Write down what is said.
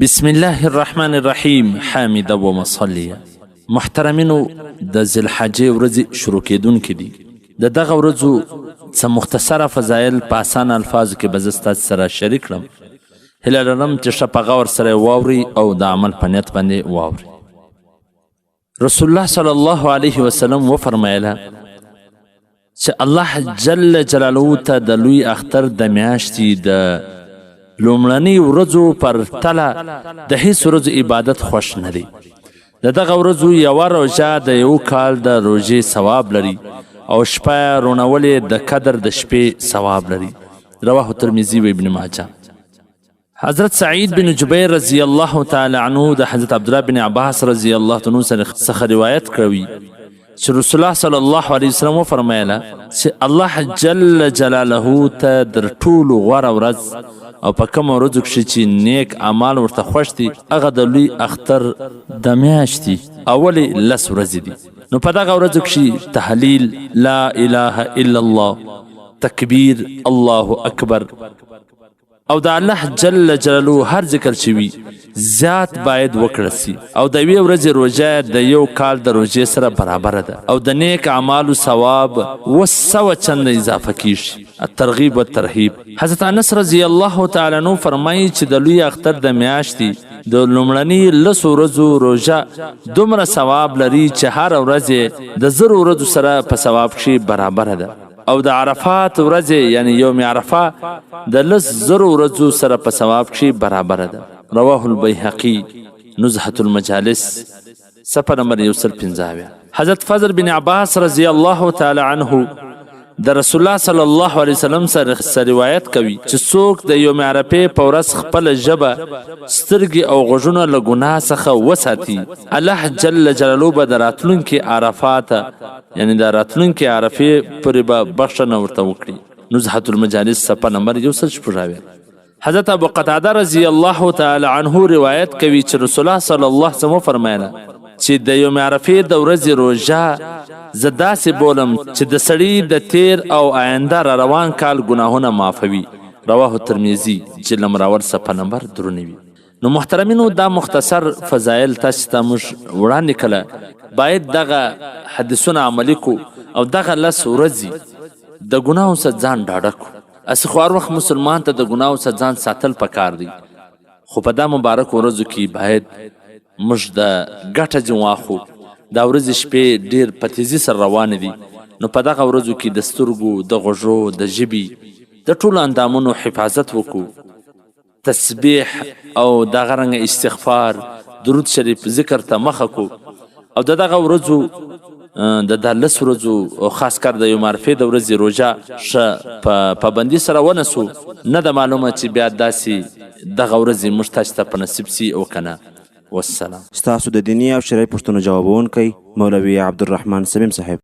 بسم الله الرحمن الرحیم حامد و مصلیه. محترمینو د ذوالحجې ورځې شروع کېدونکې دي. د دغه ورځو څه مختصره فضایل په اسانه الفاظو کې به زه ستاسو سره شریک کړم. هیله لرم چې ښه په غور سره یې واورئ او د عمل په نیت باندې واورئ. رسول الله صلی الله علیه وسلم وفرمایله چې الله جل جلاله ته د لوی اختر د میاشتې د لومړنۍ ورځو پر تله د هیڅ ورځو عبادت خوښ نه دی. د دغه ورځو یوه روژه د یو کال د روژې ثواب لري او شپه روڼول یې د قدر د شپې ثواب لري. رواه ترمذي و ابن ماجه. حضرت سعید بن جبیر رضی الله تعالی عنه د حضرت عبدالله بن عباس رضی الله عنه څخه روایت کړوي چې رسول الله صلی الله علیه وسلم وفرمایله چې الله جل جلاله ته در ټولو غوره ورځ او په کومه ورځو کښې چې نیک اعمال ورته خوښ دي هغه د لوی اختر د میاشتې اولې 10 ورځې دي. نو په دغه ورځو کښې تحلیل لا اله الا الله، تکبیر الله اکبر او د الله جل جلاله هر ذکر چې وي زیات باید وکړل سي او د یوې ورځې روژه د یو کال د روژې سره برابره ده او د نیک اعمالو ثواب 200 چنده اضافه کیږي. الترغیب والترهیب. حضرت انس رضی الله تعالی عنہ فرمایي چې د لوی اختر د میاشتې د لومړنۍ 10 ورځو روژه دومره ثواب لري چې هر ورځ د 1000 ورځو سره په ثواب کښې برابره ده او د عرفات ورځې یعنی یوم عرفه د 10,000 ورځو سره په ثواب کښې برابره ده. رواه البیهقي نزهة المجالس صفحه نمبر 150. حضرت فضل بن عباس رضی الله تعالی عنه د رسول الله صلی الله علیه وسلم سره روایت کوي چې څوک د یوم عرفې په ورځ خپله ژبه، سترګې او غوږونه له ګناه څخه وساتي، الله جل جلاله به د راتلونکي عرفات یعنی د راتلونکي عرفې پورې به بخښنه ورته وکړي. نزهة المجالس صفحه نمبر 146. حضرت ابو قتاده رضی الله تعالی عنه روایت کوي چې رسول الله صلی الله علیه وسلم فرمایله چې د یوم عرفې د ورځې روژه زه داسې بولم چې د سړي د تیر او آینده را روان کال ګناهونه معافوي. رواه ترمذي جلد نمبر اول صفحه نمبر 93. نو محترمینو دا مختصر فضایل تاسو ته موږ وړاندې کړه. باید دغه حدیثونه عملي کو او دغه 10 ورځې د ګناهو څخه ځان ډاډه کو. اسې خو هر وخت مسلمان ته د ګناهو څخه ځان ساتل پکار دی، خو په دا مبارک ورځو کې باید موږ د ګټه ځین واخلو. دا ورځې شپې ډېر په تیزي سره روانې دي. نو په دغه ورځو کې د سترګو، د غوږو، د ژبې د ټولو اندامونو حفاظت وکړو. تسبیح او دغه رنګه استغفار، درود شریف ذکر ته مخه کو او د دغه ورځو د 10 ورځو خاص کر د یوم عرفې د ورځې روژه ښه په پابندي سره ونسو. نه د معلومه چې بیا داسې دغه ورځې موږ تاسو ته په نصیب سي او که نه. والسلام. ستاسو د دیني او شرعي پوښتنو جوابونکی مولوي عبدالرحمن سمیم صاحب.